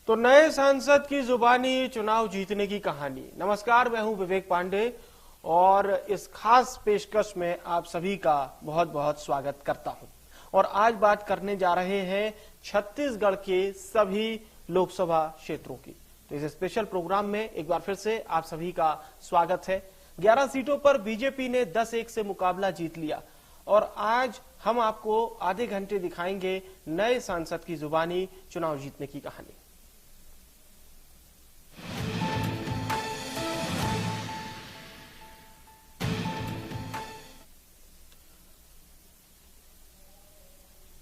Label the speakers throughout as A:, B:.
A: तो नए सांसद की जुबानी चुनाव जीतने की कहानी। नमस्कार, मैं हूं विवेक पांडे और इस खास पेशकश में आप सभी का बहुत बहुत स्वागत करता हूं। और आज बात करने जा रहे हैं छत्तीसगढ़ के सभी लोकसभा क्षेत्रों की। तो इस स्पेशल प्रोग्राम में एक बार फिर से आप सभी का स्वागत है। 11 सीटों पर बीजेपी ने 10-1 से मुकाबला जीत लिया और आज हम आपको आधे घंटे दिखाएंगे नए सांसद की जुबानी चुनाव जीतने की कहानी।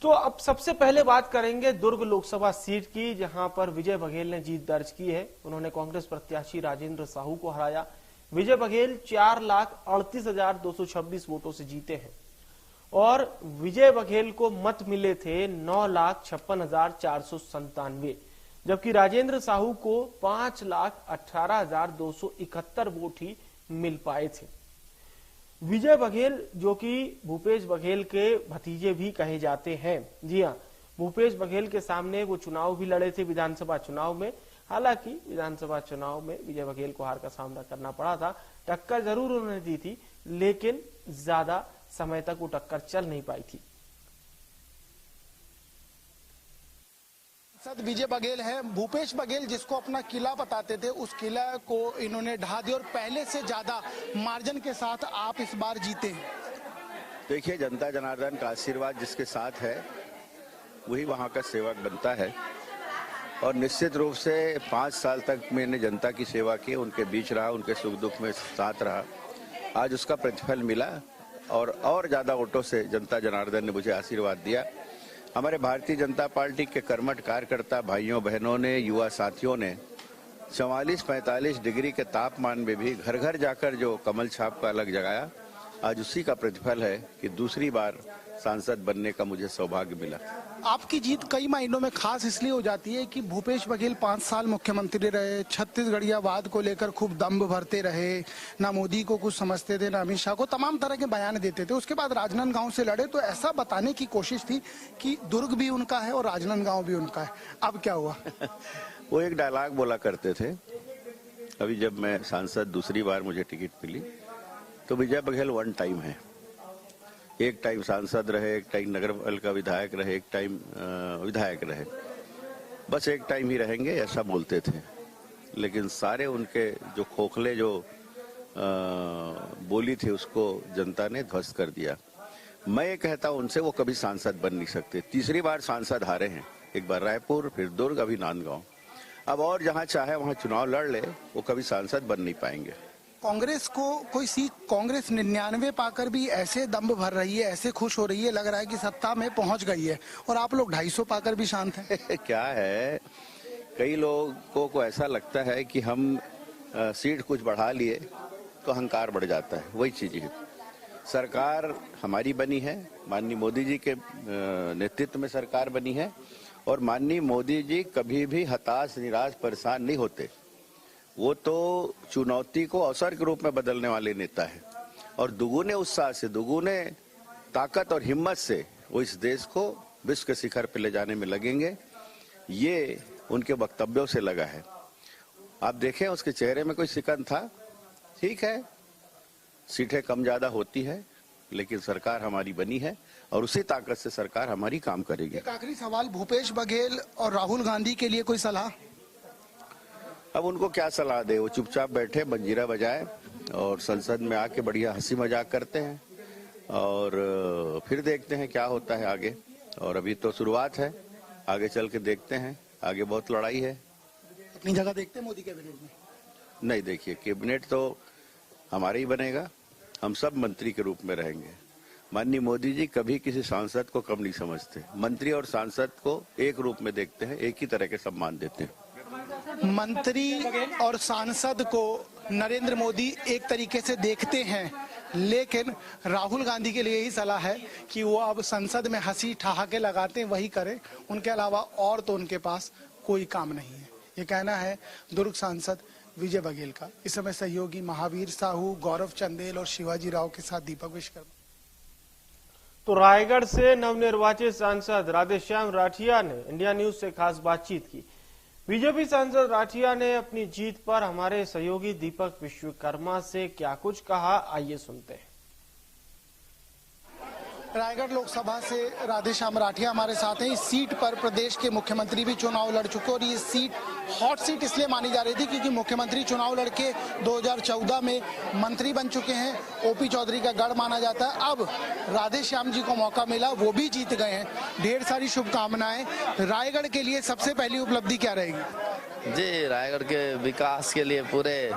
A: तो अब सबसे पहले बात करेंगे दुर्ग लोकसभा सीट की, जहां पर विजय बघेल ने जीत दर्ज की है। उन्होंने कांग्रेस प्रत्याशी राजेंद्र साहू को हराया। विजय बघेल 4,38,226 वोटों से जीते हैं और विजय बघेल को मत मिले थे 9,56,497, जबकि राजेंद्र साहू को 5,18,271 वोट ही मिल पाए थे। विजय बघेल, जो कि भूपेश बघेल के भतीजे भी कहे जाते हैं, जी हाँ, भूपेश बघेल के सामने वो चुनाव भी लड़े थे विधानसभा चुनाव में। हालांकि विधानसभा चुनाव में विजय बघेल को हार का सामना करना पड़ा था। टक्कर जरूर उन्होंने दी थी, लेकिन ज्यादा समय तक वो टक्कर चल नहीं पाई थी।
B: सांसद विजय बघेल है। भूपेश बघेल जिसको अपना किला बताते थे, उस किला को इन्होंने ढहा दिया और पहले से ज्यादा मार्जिन के साथ आप इस बार जीते।
C: देखिए, जनता जनार्दन का आशीर्वाद जिसके साथ है वही वहाँ का सेवक बनता है और निश्चित रूप से 5 साल तक मैंने जनता की सेवा की, उनके बीच रहा, उनके सुख दुख में साथ रहा। आज उसका प्रतिफल मिला और ज्यादा वोटों से जनता जनार्दन ने मुझे आशीर्वाद दिया। हमारे भारतीय जनता पार्टी के कर्मठ कार्यकर्ता भाइयों बहनों ने, युवा साथियों ने 44-45 डिग्री के तापमान में भी घर घर जाकर जो कमल छाप का अलग जगाया, आज उसी का प्रतिफल है कि दूसरी बार सांसद बनने का मुझे सौभाग्य मिला।
B: आपकी जीत कई मायनों में खास इसलिए हो जाती है कि भूपेश बघेल 5 साल मुख्यमंत्री रहे, छत्तीसगढ़ियावाद को लेकर खूब दम्भ भरते रहे, ना मोदी को कुछ समझते थे ना अमित शाह को, तमाम तरह के बयान देते थे। उसके बाद राजनांदगांव से लड़े तो ऐसा बताने की कोशिश थी कि दुर्ग भी उनका है और राजनांदगांव भी उनका है। अब क्या हुआ?
C: वो एक डायलॉग बोला करते थे। अभी जब मैं सांसद दूसरी बार मुझे टिकट मिली तो विजय बघेल वन टाइम है। एक टाइम सांसद रहे, एक टाइम नगर पालिका विधायक रहे, एक टाइम विधायक रहे, बस एक टाइम ही रहेंगे ऐसा बोलते थे। लेकिन सारे उनके जो खोखले जो बोली थी उसको जनता ने ध्वस्त कर दिया। मैं ये कहता हूं उनसे, वो कभी सांसद बन नहीं सकते। तीसरी बार सांसद हारे हैं, एक बार रायपुर, फिर दुर्ग, अभी नांदगांव। अब और जहां चाहे वहां चुनाव लड़ ले, वो कभी सांसद बन नहीं पाएंगे।
B: कांग्रेस को कोई सीट, कांग्रेस 99 पाकर भी ऐसे दम्भ भर रही है, ऐसे खुश हो रही है, लग रहा है कि सत्ता में पहुंच गई है, और आप लोग 250 पाकर भी शांत हैं।
C: क्या है, कई लोगों को ऐसा लगता है कि हम सीट कुछ बढ़ा लिए तो अहंकार बढ़ जाता है। वही चीज है। सरकार हमारी बनी है, माननीय मोदी जी के नेतृत्व में सरकार बनी है और माननीय मोदी जी कभी भी हताश, निराश, परेशान नहीं होते। वो तो चुनौती को अवसर के रूप में बदलने वाले नेता है और दुगुने उत्साह से, दुगुने ताकत और हिम्मत से वो इस देश को विश्व के शिखर पर ले जाने में लगेंगे। ये उनके वक्तव्यों से लगा है। आप देखें, उसके चेहरे में कोई शिकन था। ठीक है, सीटें कम ज्यादा होती है, लेकिन सरकार हमारी बनी है और उसी ताकत से सरकार हमारी काम करेगी।
B: एक आखिरी सवाल, भूपेश बघेल और राहुल गांधी के लिए कोई सलाह?
C: अब उनको क्या सलाह दे, वो चुपचाप बैठे, मंजीरा बजाए और संसद में आके बढ़िया हंसी मजाक करते हैं और फिर देखते हैं क्या होता है आगे। और अभी तो शुरुआत है, आगे चल के देखते हैं, आगे बहुत लड़ाई है।
B: अपनी जगह देखते हैं मोदी कैबिनेट में?
C: नहीं, देखिए, कैबिनेट तो हमारा ही बनेगा, हम सब मंत्री के रूप में रहेंगे। माननीय मोदी जी कभी किसी सांसद को कम नहीं समझते। मंत्री और सांसद को एक रूप में देखते हैं, एक ही तरह के सम्मान देते हैं।
B: मंत्री और सांसद को नरेंद्र मोदी एक तरीके से देखते हैं, लेकिन राहुल गांधी के लिए यही सलाह है कि वो अब संसद में हंसी ठहाके लगाते हैं, वही करें, उनके अलावा और तो उनके पास कोई काम नहीं है। ये कहना है दुर्ग सांसद विजय बघेल का। इस समय सहयोगी महावीर साहू, गौरव चंदेल और शिवाजी राव के साथ दीपक विश्वकर्मा।
A: तो रायगढ़ से नवनिर्वाचित सांसद राधेश्याम राठिया ने इंडिया न्यूज से खास बातचीत की। बीजेपी सांसद राठिया ने अपनी जीत पर हमारे सहयोगी दीपक विश्वकर्मा से क्या कुछ कहा, आइए सुनते हैं।
B: रायगढ़ लोकसभा से राधेश्याम राठिया हमारे साथ हैं। इस सीट पर प्रदेश के मुख्यमंत्री भी चुनाव लड़ चुके और ये सीट हॉट सीट इसलिए मानी जा रही थी क्योंकि मुख्यमंत्री चुनाव लड़के 2014 में मंत्री बन चुके हैं। ओपी चौधरी का गढ़ माना जाता है। अब राधेश्याम जी को मौका मिला, वो भी जीत गए हैं। ढेर सारी शुभकामनाएं। रायगढ़ के लिए सबसे पहली उपलब्धि क्या रहेगी?
D: जी, रायगढ़ के विकास के लिए पूरे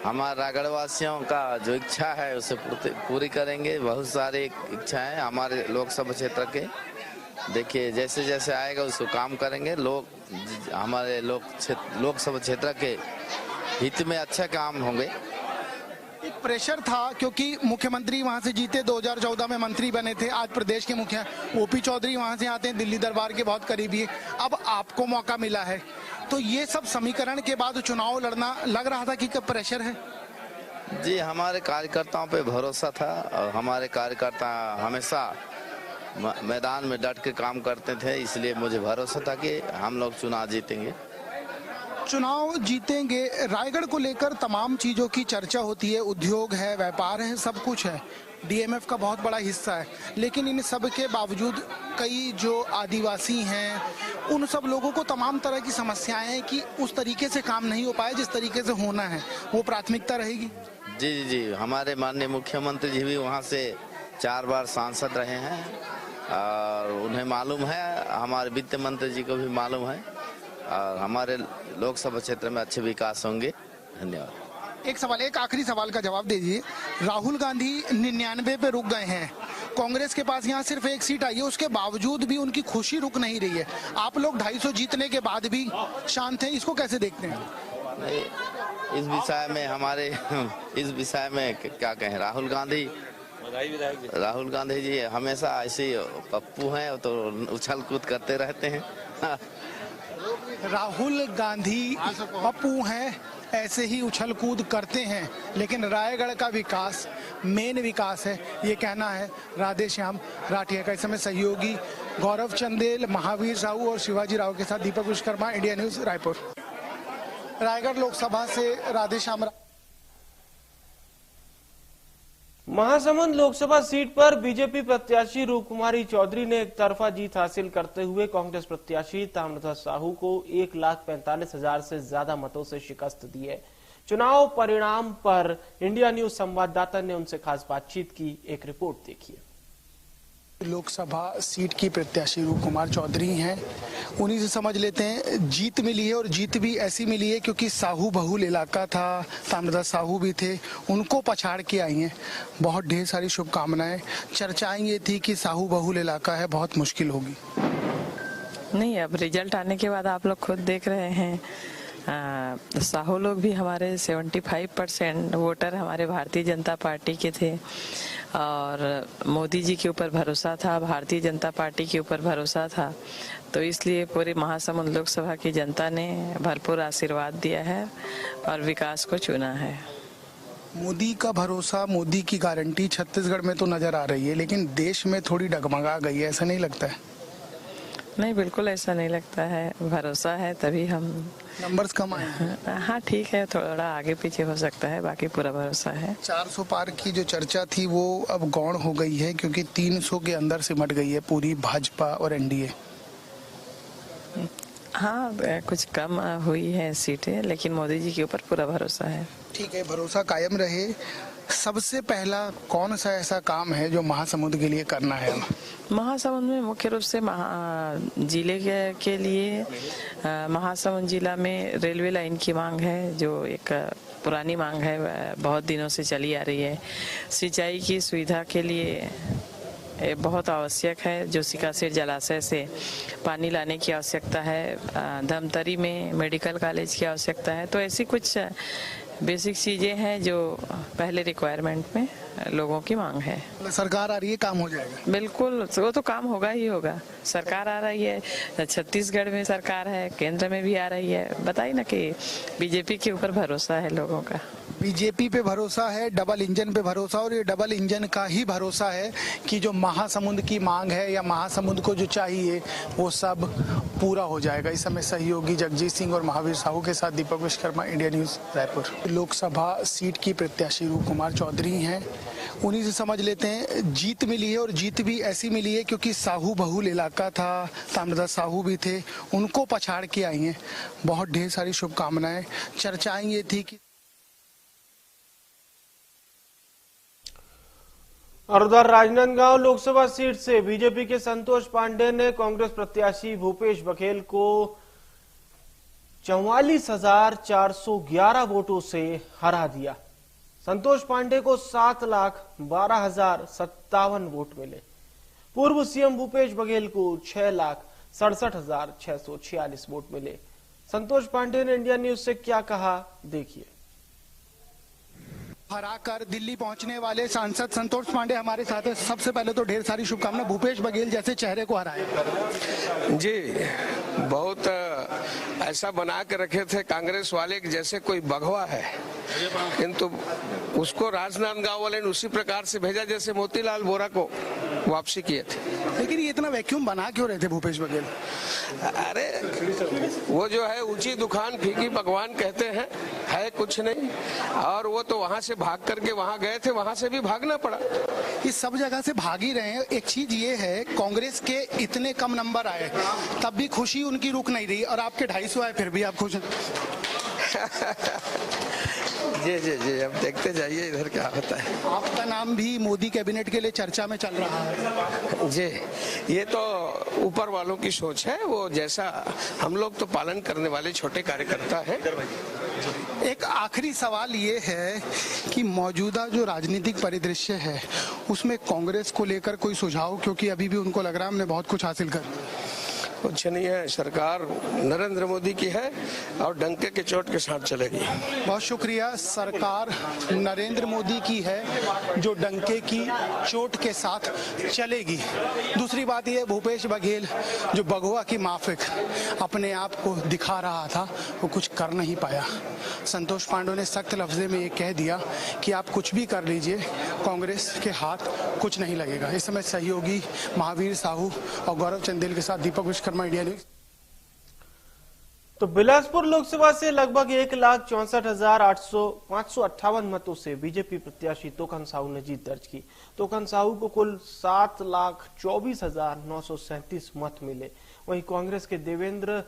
D: हमारे रायगढ़ वासियों का जो इच्छा है उसे पूरी करेंगे। बहुत सारी इच्छाएं हमारे लोकसभा क्षेत्र के, देखिए जैसे जैसे आएगा उसको काम करेंगे। हमारे लोकसभा क्षेत्र के हित में अच्छा काम होंगे।
B: एक प्रेशर था क्योंकि मुख्यमंत्री वहां से जीते, 2014 में मंत्री बने थे। आज प्रदेश के मुखिया ओपी चौधरी वहां से आते हैं, दिल्ली दरबार के बहुत करीबी है। अब आपको मौका मिला है, तो ये सब समीकरण के बाद चुनाव लड़ना लग रहा था कि प्रेशर है?
D: जी, हमारे कार्यकर्ताओं पे भरोसा था और हमारे कार्यकर्ता हमेशा मैदान में डट के काम करते थे, इसलिए मुझे भरोसा था कि हम लोग चुनाव जीतेंगे।
B: चुनाव जीतेंगे। रायगढ़ को लेकर तमाम चीजों की चर्चा होती है, उद्योग है, व्यापार है, सब कुछ है, डीएमएफ का बहुत बड़ा हिस्सा है। लेकिन इन सब के बावजूद कई जो आदिवासी हैं उन सब लोगों को तमाम तरह की समस्याएं हैं कि उस तरीके से काम नहीं हो पाया जिस तरीके से होना है। वो प्राथमिकता रहेगी।
D: जी जी जी, हमारे माननीय मुख्यमंत्री जी भी वहाँ से 4 बार सांसद रहे हैं और उन्हें मालूम है, हमारे वित्त मंत्री जी को भी मालूम है और हमारे लोकसभा क्षेत्र में अच्छे विकास होंगे। धन्यवाद।
B: एक आखिरी सवाल का जवाब दीजिए। राहुल गांधी 99 पे रुक गए हैं, कांग्रेस के पास यहाँ सिर्फ एक सीट आई है, उसके बावजूद भी उनकी खुशी रुक नहीं रही है। आप लोग 250 जीतने के बाद भी शांत हैं, इसको कैसे देखते हैं?
D: नहीं, इस विषय में क्या कहें। राहुल गांधी जी हमेशा ऐसे पप्पू हैं, तो उछल कूद करते रहते हैं।
B: राहुल गांधी पप्पू हैं, ऐसे ही उछल कूद करते हैं, लेकिन रायगढ़ का विकास मेन विकास है, ये कहना है राधेश्याम राठिया का। इस समय सहयोगी गौरव चंदेल, महावीर साहू और शिवाजी राव के साथ दीपक विश्वकर्मा, इंडिया न्यूज, रायपुर। रायगढ़ लोकसभा से राधेश्याम।
A: महासमुंद लोकसभा सीट पर बीजेपी प्रत्याशी रूपकुमारी चौधरी ने एक तरफा जीत हासिल करते हुए कांग्रेस प्रत्याशी ताम्रध्वज साहू को 1,45,000 से ज्यादा मतों से शिकस्त दी है। चुनाव परिणाम पर इंडिया न्यूज संवाददाता ने उनसे खास बातचीत की, एक रिपोर्ट देखिए।
B: लोकसभा सीट की प्रत्याशी रूपकुमार चौधरी हैं, उन्हीं से समझ लेते हैं। जीत मिली है और जीत भी ऐसी मिली है क्योंकि साहू बहुल इलाका था, ताम्रध्वज साहू भी थे, उनको पछाड़ के आई हैं। बहुत ढेर सारी शुभकामनाएं। चर्चाएं ये थी कि साहू बहुल इलाका है, बहुत मुश्किल होगी।
E: नहीं, अब रिजल्ट आने के बाद आप लोग खुद देख रहे हैं, साहू लोग भी हमारे 75% वोटर हमारे भारतीय जनता पार्टी के थे और मोदी जी के ऊपर भरोसा था, भारतीय जनता पार्टी के ऊपर भरोसा था, तो इसलिए पूरे महासमुंद लोकसभा की जनता ने भरपूर आशीर्वाद दिया है और विकास को चुना है।
B: मोदी का भरोसा, मोदी की गारंटी छत्तीसगढ़ में तो नजर आ रही है, लेकिन देश में थोड़ी डगमगा गई है, ऐसा नहीं लगता है?
E: नहीं, बिल्कुल ऐसा नहीं लगता है। भरोसा है तभी हम
B: नंबर्स कम आए हैं।
E: हाँ ठीक है, थोड़ा आगे पीछे हो सकता है, बाकी पूरा भरोसा है।
B: 400 पार की जो चर्चा थी वो अब गौण हो गई है क्योंकि 300 के अंदर सिमट गई है पूरी भाजपा और एनडीए।
E: हाँ, कुछ कम हुई है सीटें, लेकिन मोदी जी के ऊपर पूरा भरोसा है।
B: ठीक है, भरोसा कायम रहे। सबसे पहला कौन सा ऐसा काम है जो महासमुंद के लिए करना है?
E: महासमुंद में मुख्य रूप से जिले के लिए महासमुंद जिला में रेलवे लाइन की मांग है, जो एक पुरानी मांग है, बहुत दिनों से चली आ रही है। सिंचाई की सुविधा के लिए बहुत आवश्यक है, जो सिकासेर जलाशय से पानी लाने की आवश्यकता है। धमतरी में मेडिकल कॉलेज की आवश्यकता है। तो ऐसी कुछ बेसिक चीजें हैं जो पहले रिक्वायरमेंट में लोगों की मांग है।
B: सरकार आ रही है, काम हो जाएगा?
E: बिल्कुल, वो तो काम होगा ही होगा। सरकार आ रही है, छत्तीसगढ़ में सरकार है, केंद्र में भी आ रही है। बताइए ना कि बीजेपी के ऊपर भरोसा है लोगों का।
B: बीजेपी पे भरोसा है, डबल इंजन पे भरोसा, और ये डबल इंजन का ही भरोसा है कि जो महासमुंद की मांग है या महासमुंद को जो चाहिए वो सब पूरा हो जाएगा। इस समय सहयोगी जगजीत सिंह और महावीर साहू के साथ Deepak Vishwakarma, India News, Raipur. Lok Sabha seat की प्रत्याशी रूप कुमार चौधरी हैं, उन्हीं से समझ लेते हैं। जीत मिली है और जीत भी ऐसी मिली है क्योंकि साहू बहुल इलाका था, ताम्रदास साहू भी थे, उनको पछाड़ के आई हैं। बहुत ढेर सारी शुभकामनाएं। चर्चाएं ये थी कि
A: और उधर राजनांदगांव लोकसभा सीट से बीजेपी के संतोष पांडे ने कांग्रेस प्रत्याशी भूपेश बघेल को 44,411 वोटों से हरा दिया। संतोष पांडे को 7,12,057 वोट मिले। पूर्व सीएम भूपेश बघेल को 6,67,646 वोट मिले। संतोष पांडे ने इंडिया न्यूज से क्या कहा, देखिए।
B: हराकर दिल्ली पहुंचने वाले सांसद संतोष पांडे हमारे साथ हैं। सबसे पहले तो ढेर सारी शुभकामनाएं, भूपेश बघेल जैसे चेहरे को हराए।
F: जी, बहुत ऐसा बना के रखे थे कांग्रेस वाले कि जैसे कोई बघवा है, किंतु उसको राजनांदगांव वाले ने उसी प्रकार से भेजा जैसे मोतीलाल वोरा को वापसी किए थे।
B: लेकिन ये इतना वैक्यूम बना क्यों रहे थे भूपेश बघेल?
F: अरे वो जो है ऊंची दुकान फीकी पकवान कहते हैं, है कुछ नहीं। और वो तो वहां से भाग करके वहां गए थे, वहां से भी भागना पड़ा।
B: इस सब जगह से भाग ही रहे हैं। एक चीज ये है, कांग्रेस के इतने कम नंबर आए तब भी खुशी उनकी रुक नहीं रही, और आपके 250 आए फिर भी आप खुश हैं।
F: जी जी जी, अब देखते जाइए इधर क्या होता है।
B: आपका नाम भी मोदी कैबिनेट के लिए चर्चा में चल रहा है।
F: जी, ये तो ऊपर वालों की सोच है, वो जैसा हम लोग तो पालन करने वाले छोटे कार्यकर्ता हैं।
B: एक आखिरी सवाल ये है कि मौजूदा जो राजनीतिक परिदृश्य है उसमें कांग्रेस को लेकर कोई सुझाव, क्योंकि अभी भी उनको लग रहा है हमने बहुत कुछ हासिल कर।
F: कुछ नहीं है, सरकार नरेंद्र मोदी की है और डंके के चोट के साथ चलेगी।
B: बहुत शुक्रिया। सरकार नरेंद्र मोदी की है जो डंके की चोट के साथ चलेगी। दूसरी बात यह, भूपेश बघेल जो बघवा की माफिक अपने आप को दिखा रहा था वो कुछ कर नहीं पाया। संतोष पांडे ने सख्त लफ्ज़े में ये कह दिया कि आप कुछ भी कर लीजिए, कांग्रेस के हाथ कुछ नहीं लगेगा। इस समय सहयोगी महावीर साहू और गौरव चंदेल के साथ दीपक विश्वकर्मा, इंडिया न्यूज।
A: तो बिलासपुर लोकसभा से लगभग 1,64,558 मतों से बीजेपी प्रत्याशी तोकन साहू ने जीत दर्ज की। तोकन साहू को कुल 7,24,937 मत मिले। वहीं कांग्रेस के देवेंद्र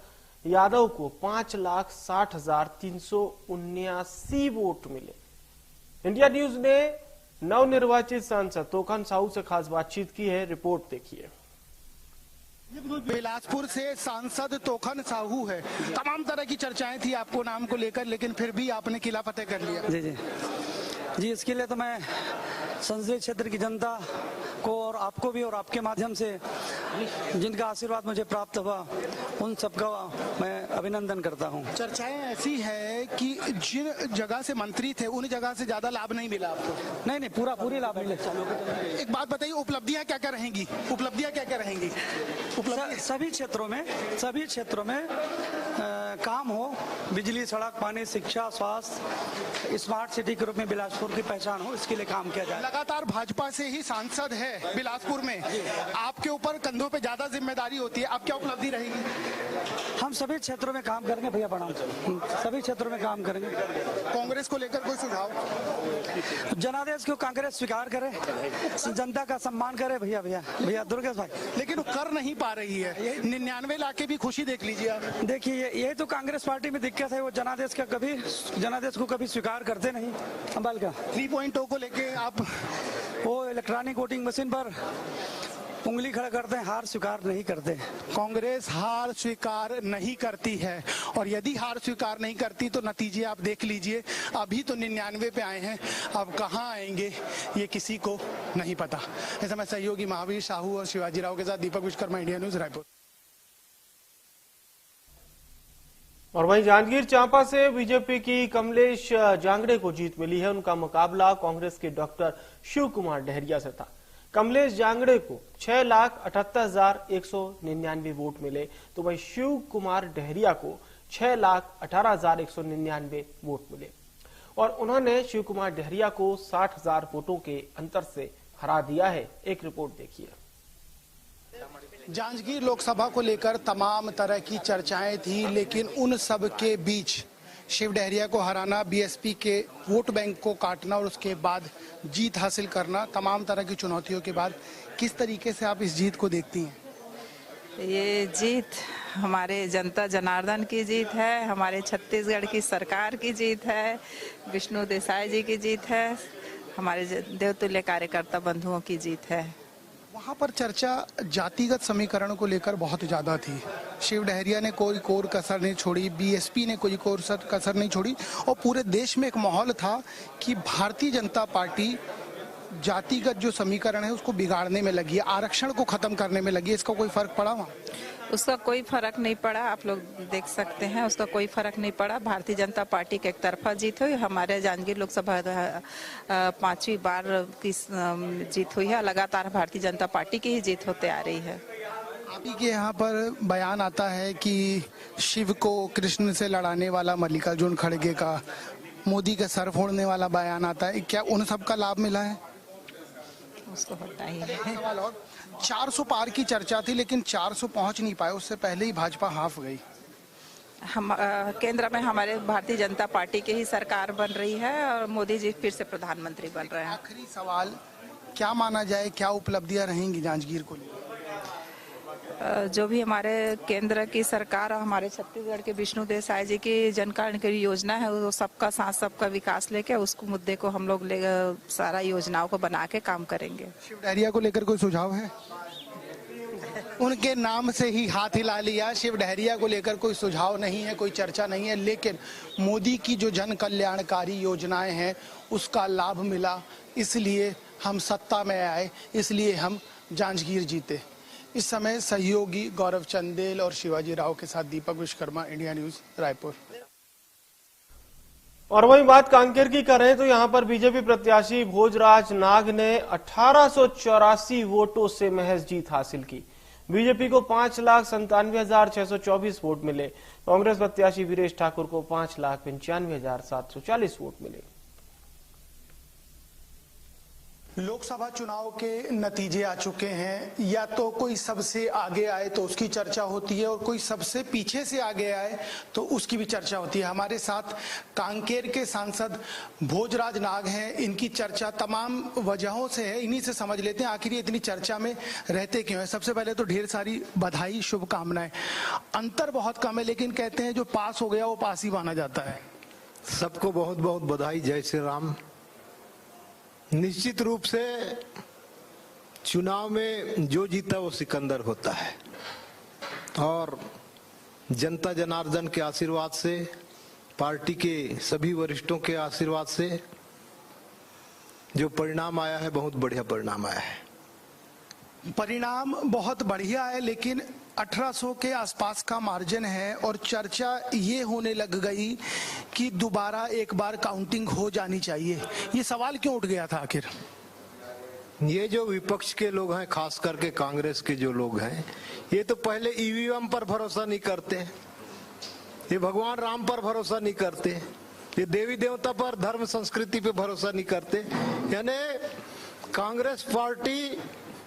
A: यादव को 5,60,379 वोट मिले। इंडिया न्यूज ने नवनिर्वाचित सांसद तोकन साहू से खास बातचीत की है, रिपोर्ट देखिए।
B: बिलासपुर से सांसद तोखन साहू है। तमाम तरह की चर्चाएं थी आपको नाम को लेकर, लेकिन फिर भी आपने किला फतेह कर लिया।
G: जी जी जी, इसके लिए तो मैं संसदीय क्षेत्र की जनता को और आपको भी और आपके माध्यम से जिनका आशीर्वाद मुझे प्राप्त हुआ उन सबका मैं अभिनंदन करता हूं।
B: चर्चाएं ऐसी है कि जिन जगह से मंत्री थे उन जगह से ज्यादा लाभ नहीं मिला आपको।
G: नहीं, पूरी लाभ मिले।
B: एक बात बताइए, उपलब्धियां क्या क्या रहेंगी? उपलब्धियां क्या क्या रहेंगी?
G: सभी क्षेत्रों में काम हो, बिजली, सड़क, पानी, शिक्षा, स्वास्थ्य, स्मार्ट सिटी के रूप में बिलासपुर की पहचान हो, इसके लिए काम किया जाए।
B: लगातार भाजपा से ही सांसद है बिलासपुर में, आपके ऊपर कंधों पे ज्यादा जिम्मेदारी होती है, अब क्या उपलब्धि रहेगी?
G: हम सभी क्षेत्रों में काम करेंगे भैया, बड़ा सभी क्षेत्रों में काम करेंगे।
B: कांग्रेस को लेकर कोई सुझाव?
G: जनादेश को कांग्रेस स्वीकार करे, जनता का सम्मान करे भैया दुर्गेश भाई।
B: लेकिन वो कर नहीं पा रही है। 99 लाके भी खुशी देख लीजिए आप।
G: देखिए, ये तो कांग्रेस पार्टी में दिक्कत है, वो जनादेश को कभी स्वीकार करते नहीं। अंबाल का
B: 3.0 को लेके आप,
G: वो इलेक्ट्रॉनिक वोटिंग मशीन पर उंगली खड़ा करते हैं, हार स्वीकार नहीं करते।
B: कांग्रेस हार स्वीकार नहीं करती है, और यदि हार स्वीकार नहीं करती तो नतीजे आप देख लीजिए। अभी तो 99 पे आए हैं, अब कहां आएंगे ये किसी को नहीं पता। इस समय सहयोगी महावीर साहू और शिवाजी राव के साथ दीपक विश्वकर्मा, इंडिया न्यूज, रायपुर।
A: और वहीं जांजगीर चांपा से बीजेपी की कमलेश जांगड़े को जीत मिली है। उनका मुकाबला कांग्रेस के डॉक्टर शिव कुमार डहरिया से था। कमलेश जांगड़े को 6,78,199 वोट मिले, तो वहीं शिव कुमार डहरिया को 6,18,199 वोट मिले। और उन्होंने शिव कुमार डहरिया को 60,000 वोटों के अंतर से हरा दिया है। एक रिपोर्ट देखिए।
B: जांजगीर लोकसभा को लेकर तमाम तरह की चर्चाएं थी, लेकिन उन सब के बीच शिव डहरिया को हराना, बीएसपी के वोट बैंक को काटना और उसके बाद जीत हासिल करना, तमाम तरह की चुनौतियों के बाद किस तरीके से आप इस जीत को देखती हैं?
H: ये जीत हमारे जनता जनार्दन की जीत है, हमारे छत्तीसगढ़ की सरकार की जीत है, विष्णु देसाई जी की जीत है, हमारे देवतुल्य कार्यकर्ता बंधुओं की जीत है।
B: वहां पर चर्चा जातिगत समीकरण को लेकर बहुत ज्यादा थी। शिव डहरिया ने कोई कोर कसर नहीं छोड़ी, बीएसपी ने कोई कोर कसर नहीं छोड़ी और पूरे देश में एक माहौल था कि भारतीय जनता पार्टी जातिगत जो समीकरण है उसको बिगाड़ने में लगी है, आरक्षण को खत्म करने में लगी है। इसका कोई फर्क पड़ा वहाँ?
H: उसका कोई फर्क नहीं पड़ा, आप लोग देख सकते हैं, उसका कोई फर्क नहीं पड़ा। भारतीय जनता पार्टी की एक तरफा जीत हुई। हमारे जांजगीर लोकसभा 5वीं बार की जीत हुई है। लगातार भारतीय जनता पार्टी की ही जीत होते आ रही है।
B: आप ही के यहाँ पर बयान आता है कि शिव को कृष्ण से लड़ाने वाला मल्लिकार्जुन खड़गे का, मोदी का सर फोड़ने वाला बयान आता है। क्या उन सब का लाभ मिला है?
H: उसको होता ही है।
B: सवाल और 400 पार की चर्चा थी, लेकिन 400 पहुंच नहीं पाए, उससे पहले ही भाजपा हाफ गई।
H: हम केंद्र में हमारे भारतीय जनता पार्टी की ही सरकार बन रही है और मोदी जी फिर से प्रधानमंत्री बन रहे हैं।
B: आखिरी सवाल, क्या माना जाए, क्या उपलब्धियां रहेंगी जांजगीर को लेकर?
H: जो भी हमारे केंद्र की सरकार और हमारे छत्तीसगढ़ के विष्णु देसाई जी की जन कल्याणकारी योजना है, वो सबका साथ सबका विकास लेके उसको मुद्दे को हम लोग सारा योजनाओं को बना के काम करेंगे।
B: शिव डहरिया को लेकर कोई सुझाव है? उनके नाम से ही हाथ हिला लिया। शिव डहरिया को लेकर कोई सुझाव नहीं है, कोई चर्चा नहीं है, लेकिन मोदी की जो जन कल्याणकारी योजनाएं हैं उसका लाभ मिला, इसलिए हम सत्ता में आए, इसलिए हम जांजगीर जीते। इस समय सहयोगी गौरव चंदेल और शिवाजी राव के साथ दीपक विश्वकर्मा, इंडिया न्यूज, रायपुर।
A: और वही बात कांकेर की करें तो यहां पर बीजेपी प्रत्याशी भोजराज नाग ने 1884 वोटों से महज जीत हासिल की। बीजेपी को 5,97,624 वोट मिले। कांग्रेस प्रत्याशी वीरेश ठाकुर को 5,95,740 वोट मिले।
B: लोकसभा चुनाव के नतीजे आ चुके हैं। या तो कोई सबसे आगे आए तो उसकी चर्चा होती है और कोई सबसे पीछे से आगे आए तो उसकी भी चर्चा होती है। हमारे साथ कांकेर के सांसद भोजराज नाग हैं। इनकी चर्चा तमाम वजहों से है, इन्हीं से समझ लेते हैं आखिर ये इतनी चर्चा में रहते क्यों है। सबसे पहले तो ढेर सारी बधाई, शुभकामनाएं। अंतर बहुत कम है, लेकिन कहते हैं जो पास हो गया वो पास ही माना जाता है।
I: सबको बहुत बहुत बधाई, जय श्री राम। निश्चित रूप से चुनाव में जो जीता वो सिकंदर होता है और जनता जनार्दन के आशीर्वाद से, पार्टी के सभी वरिष्ठों के आशीर्वाद से जो परिणाम आया है, बहुत बढ़िया परिणाम आया है।
B: परिणाम बहुत बढ़िया है, लेकिन 1800 के आसपास का मार्जिन है और चर्चा ये होने लग गई कि दोबारा एक बार काउंटिंग हो जानी चाहिए। ये सवाल क्यों उठ गया था आखिर?
I: ये जो विपक्ष के लोग हैं, खास करके कांग्रेस के जो लोग हैं, ये तो पहले ईवीएम पर भरोसा नहीं करते, ये भगवान राम पर भरोसा नहीं करते, ये देवी देवता पर, धर्म संस्कृति पे भरोसा नहीं करते। यानी कांग्रेस पार्टी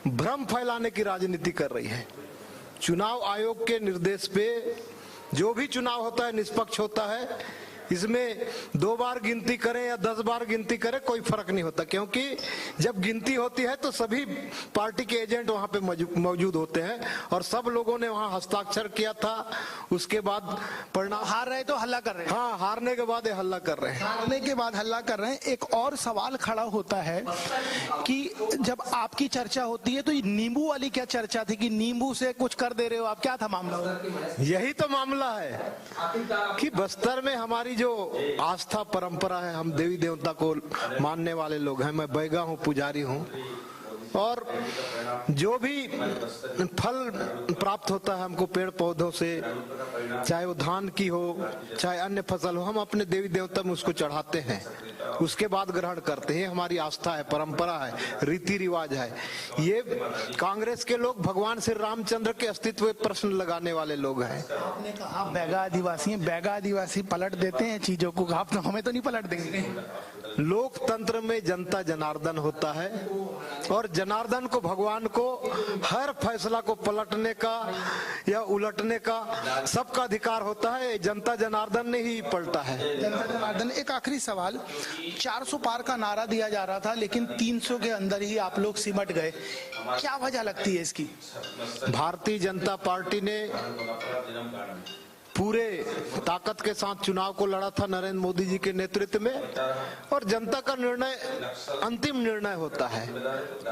I: भ्रम फैलाने की राजनीति कर रही है। चुनाव आयोग के निर्देश पे जो भी चुनाव होता है निष्पक्ष होता है। इसमें 2 बार गिनती करें या 10 बार गिनती करें कोई फर्क नहीं होता, क्योंकि जब गिनती होती है तो सभी पार्टी के एजेंट वहां पे मौजूद होते हैं और सब लोगों ने वहां हस्ताक्षर किया था। उसके बाद परिणाम,
B: हार रहे तो हल्ला कर रहे हैं।
I: हाँ, हारने के बाद हल्ला कर रहे हैं।
B: हारने के बाद हल्ला कर रहे हैं। एक और सवाल खड़ा होता है कि जब आपकी चर्चा होती है तो नींबू वाली क्या चर्चा थी कि नींबू से कुछ कर दे रहे हो आप, क्या था मामला?
I: यही तो मामला है कि बस्तर में हमारी जो आस्था परंपरा है, हम देवी देवता को मानने वाले लोग हैं, मैं बैगा हूँ, पुजारी हूँ, और जो भी फल प्राप्त होता है हमको पेड़ पौधों से, चाहे वो धान की हो चाहे अन्य फसल हो, हम अपने देवी देवता में उसको चढ़ाते हैं, उसके बाद ग्रहण करते हैं। हमारी आस्था है, परंपरा है, रीति रिवाज है। ये कांग्रेस के लोग भगवान श्री रामचंद्र के अस्तित्व पे प्रश्न लगाने वाले लोग हैं।
B: आपने कहा बैगा आदिवासी हैं, बैगा आदिवासी पलट देते हैं चीजों को, आप तो हमें तो नहीं पलट देंगे।
I: लोकतंत्र में जनता जनार्दन होता है और जनार्दन को, भगवान को हर फैसला को पलटने का या उलटने का सबका अधिकार होता है। जनता जनार्दन ने ही पलटा है।
B: जनता जनार्दन। एक आखिरी सवाल, 400 पार का नारा दिया जा रहा था लेकिन 300 के अंदर ही आप लोग सिमट गए, क्या वजह लगती है इसकी?
I: भारतीय जनता पार्टी ने पूरे ताकत के साथ चुनाव को लड़ा था नरेंद्र मोदी जी के नेतृत्व में, और जनता का निर्णय अंतिम निर्णय होता है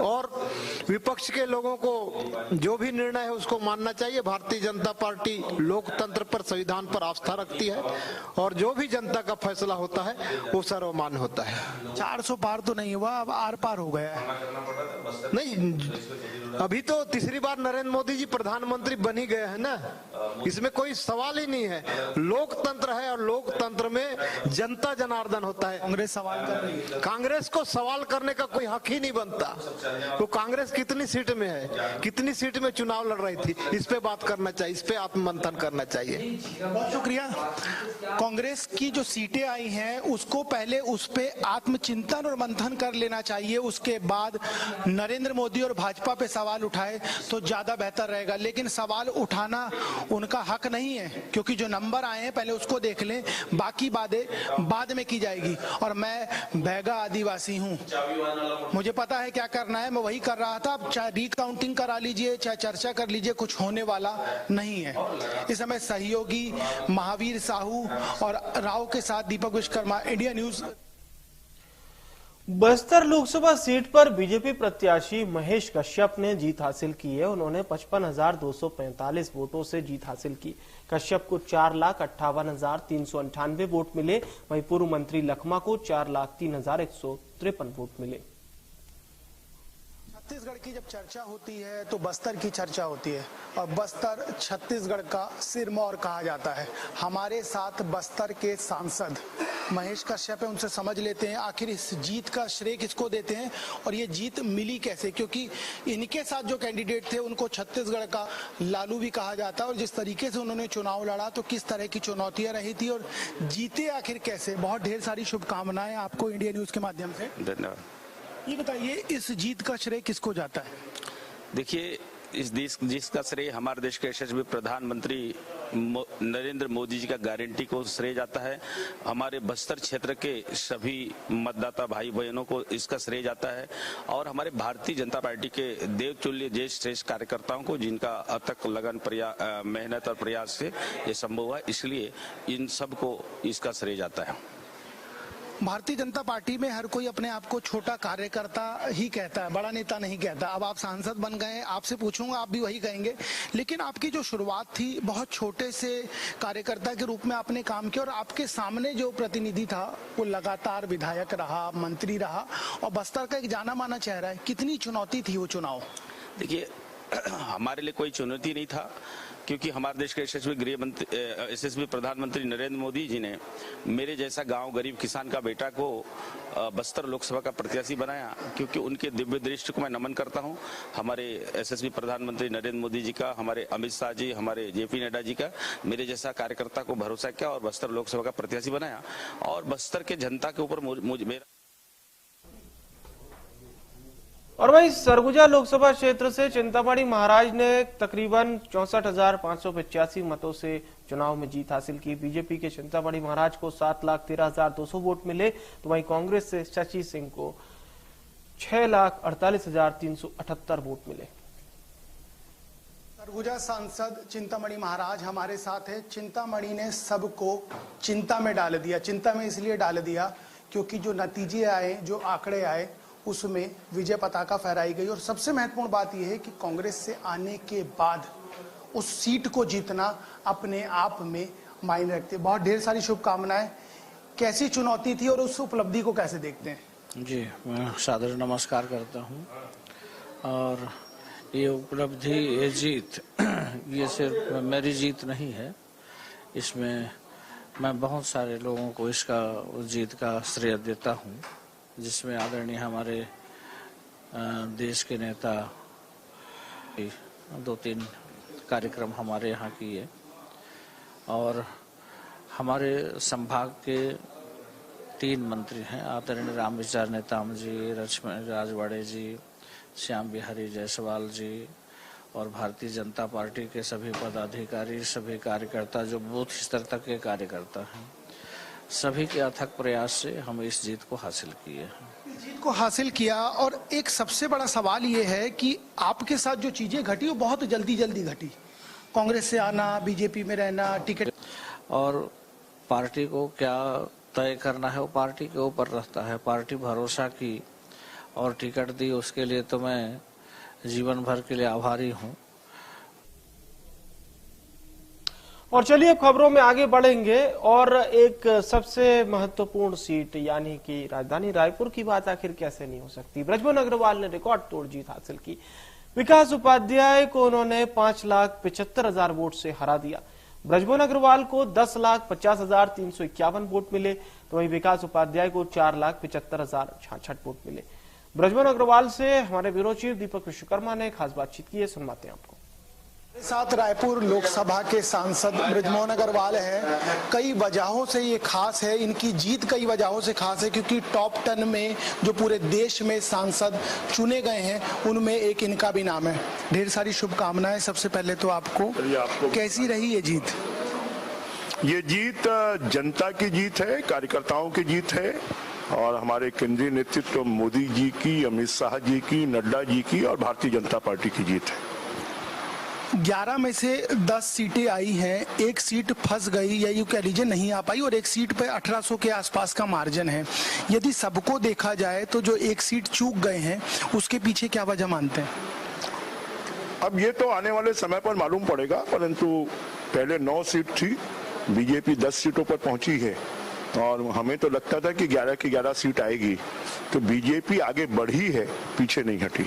I: और विपक्ष के लोगों को जो भी निर्णय है उसको मानना चाहिए। भारतीय जनता पार्टी लोकतंत्र पर, संविधान पर आस्था रखती है और जो भी जनता का फैसला होता है वो सर्वमान्य होता है।
B: 400 पार तो नहीं हुआ, अब आर पार हो गया है।
I: नहीं, अभी तो तीसरी बार नरेंद्र मोदी जी प्रधानमंत्री बन ही गए हैं ना, इसमें कोई सवाल ही नहीं है। लोकतंत्र है और लोकतंत्र में जनता जनार्दन होता है।
B: कांग्रेस सवाल कर रही है,
I: कांग्रेस को सवाल करने का कोई हक ही नहीं बनता। तो कांग्रेस कितनी सीट में है, कितनी सीट में चुनाव लड़ रही थी, इस पे बात करना चाहिए, इस पे आत्ममंथन करना चाहिए।
B: बहुत शुक्रिया। कांग्रेस की जो सीटें आई हैं उसको पहले उस पे आत्मचिंतन और मंथन कर लेना चाहिए, उसके बाद नरेंद्र मोदी और भाजपा पे सवाल उठाए तो ज्यादा बेहतर रहेगा। लेकिन सवाल उठाना उनका हक नहीं है, क्योंकि जो नंबर आए हैं पहले उसको देख लें, बाकी बातें बाद में की जाएगी। और मैं बैगा आदिवासी हूं, मुझे पता है क्या करना है, मैं वही कर रहा था। अब चाहे रिकाउंटिंग करा लीजिए, चाहे चर्चा कर लीजिए, कुछ होने वाला नहीं है। इस समय सहयोगी महावीर साहू और राव के साथ Deepak Vishwakarma, India News.
A: Bastar Lok Sabha seat पर बीजेपी प्रत्याशी महेश कश्यप ने जीत हासिल की है। उन्होंने 55,245 वोटों से जीत हासिल की। कश्यप को 4,58,398 वोट मिले, वहीं पूर्व मंत्री लखमा को 4,03,153 वोट मिले।
B: छत्तीसगढ़ की जब चर्चा होती है तो बस्तर की चर्चा होती है, और बस्तर छत्तीसगढ़ का सिरमौर कहा जाता है। हमारे साथ बस्तर के सांसद महेश कश्यप है, उनसे समझ लेते हैं आखिर इस जीत का श्रेय किसको देते हैं और ये जीत मिली कैसे, क्योंकि इनके साथ जो कैंडिडेट थे उनको छत्तीसगढ़ का लालू भी कहा जाता है, और जिस तरीके से उन्होंने चुनाव लड़ा तो किस तरह की चुनौतियां रही थी और जीते आखिर कैसे। बहुत ढेर सारी शुभकामनाएं आपको इंडिया न्यूज के माध्यम से।
J: धन्यवाद।
B: ये बताइए, इस जीत का श्रेय किसको जाता है?
J: देखिए, इस देश जिसका श्रेय हमारे देश के यशस्वी प्रधानमंत्री नरेंद्र मोदी जी का गारंटी को श्रेय जाता है। हमारे बस्तर क्षेत्र के सभी मतदाता भाई बहनों को इसका श्रेय जाता है, और हमारे भारतीय जनता पार्टी के देवतुल्य ज्येष्ठ श्रेष्ठ कार्यकर्ताओं को, जिनका अब तक लगन मेहनत और प्रयास से ये संभव हुआ, इसलिए इन सबको इसका श्रेय जाता है।
B: भारतीय जनता पार्टी में हर कोई अपने आप को छोटा कार्यकर्ता ही कहता है, बड़ा नेता नहीं कहता। अब आप सांसद बन गए, आपसे पूछूंगा आप भी वही कहेंगे, लेकिन आपकी जो शुरुआत थी बहुत छोटे से कार्यकर्ता के रूप में आपने काम किया, और आपके सामने जो प्रतिनिधि था वो लगातार विधायक रहा, मंत्री रहा, और बस्तर का एक जाना माना चेहरा है। कितनी चुनौती थी वो चुनाव?
J: देखिए, हमारे लिए कोई चुनौती नहीं था, क्योंकि हमारे देश के यशस्वी प्रधानमंत्री नरेंद्र मोदी जी ने मेरे जैसा गांव गरीब किसान का बेटा को बस्तर लोकसभा का प्रत्याशी बनाया, क्योंकि उनके दिव्य दृष्टि को मैं नमन करता हूं। हमारे यशस्वी प्रधानमंत्री नरेंद्र मोदी जी का, हमारे अमित शाह जी, हमारे जेपी नड्डा जी का मेरे जैसा कार्यकर्ता को भरोसा किया और बस्तर लोकसभा का प्रत्याशी बनाया, और बस्तर के जनता के ऊपर मेरा।
A: और वहीं सरगुजा लोकसभा क्षेत्र से चिंतामणि महाराज ने तकरीबन 64,585 मतों से चुनाव में जीत हासिल की। बीजेपी के चिंतामणि महाराज को 7,13,200 वोट मिले, तो वहीं कांग्रेस से शशि सिंह को 6,48,378 वोट मिले।
B: सरगुजा सांसद चिंतामणि महाराज हमारे साथ है। चिंतामणि ने सबको चिंता में डाल दिया। चिंता में इसलिए डाल दिया क्योंकि जो नतीजे आए, जो आंकड़े आए, उसमें विजय पताका फहराई गई। और सबसे महत्वपूर्ण बात यह है कि कांग्रेस से आने के बाद उस सीट को जीतना अपने आप में मायने रखते। बहुत ढेर सारी शुभकामनाएं। कैसी चुनौती थी और उस उपलब्धि को कैसे देखते हैं?
K: जी, मैं सादर नमस्कार करता हूं। और ये उपलब्धि, ये जीत, ये सिर्फ मेरी जीत नहीं है, इसमें मैं बहुत सारे लोगों को इसका जीत का श्रेय देता हूँ, जिसमें आदरणीय हमारे देश के नेता 2-3 कार्यक्रम हमारे यहाँ किए और हमारे संभाग के 3 मंत्री हैं, आदरणीय रामविचार नेताम जी, लक्ष्मण राजवाड़े जी, श्याम बिहारी जायसवाल जी और भारतीय जनता पार्टी के सभी पदाधिकारी, सभी कार्यकर्ता जो बूथ स्तर तक के कार्यकर्ता हैं, सभी के अथक प्रयास से हम इस जीत को हासिल किए हैं।
B: जीत को हासिल किया और एक सबसे बड़ा सवाल ये है कि आपके साथ जो चीजें घटी वो बहुत जल्दी घटी, कांग्रेस से आना, बीजेपी में रहना, टिकट, और
K: पार्टी को क्या तय करना है वो पार्टी के ऊपर रहता है। पार्टी भरोसा की और टिकट दी, उसके लिए तो मैं जीवन भर के लिए आभारी हूं।
A: और चलिए अब खबरों में आगे बढ़ेंगे और एक सबसे महत्वपूर्ण सीट यानी कि राजधानी रायपुर की बात आखिर कैसे नहीं हो सकती। बृजमोहन अग्रवाल ने रिकॉर्ड तोड़ जीत हासिल की। विकास उपाध्याय को उन्होंने 5,75,000 वोट से हरा दिया। बृजमोहन अग्रवाल को 10,50,351 वोट मिले, तो वहीं विकास उपाध्याय को 4,75,066 वोट मिले। बृजमोहन अग्रवाल से हमारे ब्यूरो चीफ दीपक विश्वकर्मा ने खास बातचीत की है, सुनवाते हैं आपको।
B: साथ रायपुर लोकसभा के सांसद बृजमोहन अग्रवाल हैं। कई वजहों से ये खास है, इनकी जीत कई वजहों से खास है, क्योंकि टॉप 10 में जो पूरे देश में सांसद चुने गए हैं उनमें एक इनका भी नाम है। ढेर सारी शुभकामनाएं। सबसे पहले तो आपको कैसी रही ये जीत?
L: ये जीत जनता की जीत है, कार्यकर्ताओं की जीत है और हमारे केंद्रीय नेतृत्व मोदी जी की, अमित शाह जी की, नड्डा जी की और भारतीय जनता पार्टी की जीत है।
B: 11 में से 10 सीटें आई हैं, एक सीट फंस गई या यूं कह लीजिए नहीं आ पाई और एक सीट पे 1800 के आसपास का मार्जिन है। यदि सबको देखा जाए तो जो एक सीट चूक गए हैं उसके पीछे क्या वजह मानते हैं?
L: अब ये तो आने वाले समय पर मालूम पड़ेगा, परंतु पहले 9 सीट थी, बीजेपी 10 सीटों पर पहुंची है और हमें तो लगता था कि 11 की 11 सीट आएगी, तो बीजेपी आगे बढ़ी है, पीछे नहीं हटी।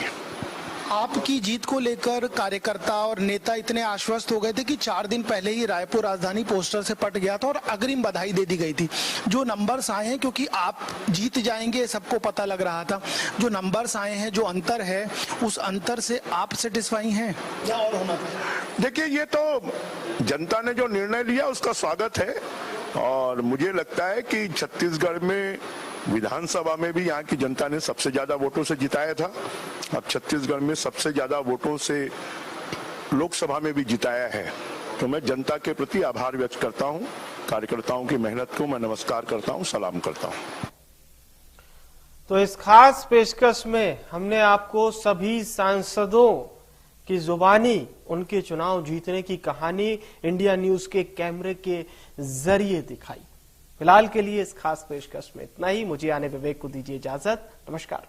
B: आपकी जीत को लेकर कार्यकर्ता और नेता इतने आश्वस्त हो गए थे कि 4 दिन पहले ही रायपुर राजधानी पोस्टर से पट गया था और अग्रिम बधाई दे दी गई थी। जो नंबर्स आए हैं, क्योंकि आप जीत जाएंगे सबको पता लग रहा था, जो नंबर्स आए हैं, जो अंतर है, उस अंतर से आप सेटिस्फाई हैं या और होना था?
L: देखिए, ये तो जनता ने जो निर्णय लिया उसका स्वागत है और मुझे लगता है कि छत्तीसगढ़ में विधानसभा में भी यहाँ की जनता ने सबसे ज्यादा वोटों से जिताया था। अब छत्तीसगढ़ में सबसे ज्यादा वोटों से लोकसभा में भी जिताया है, तो मैं जनता के प्रति आभार व्यक्त करता हूँ। कार्यकर्ताओं की मेहनत को मैं नमस्कार करता हूँ, सलाम करता हूँ।
A: तो इस खास पेशकश में हमने आपको सभी सांसदों की जुबानी उनके चुनाव जीतने की कहानी इंडिया न्यूज के कैमरे के जरिए दिखाई। फिलहाल के लिए इस खास पेशकश में इतना ही। मुझे आने विवेक को दीजिए इजाजत। नमस्कार।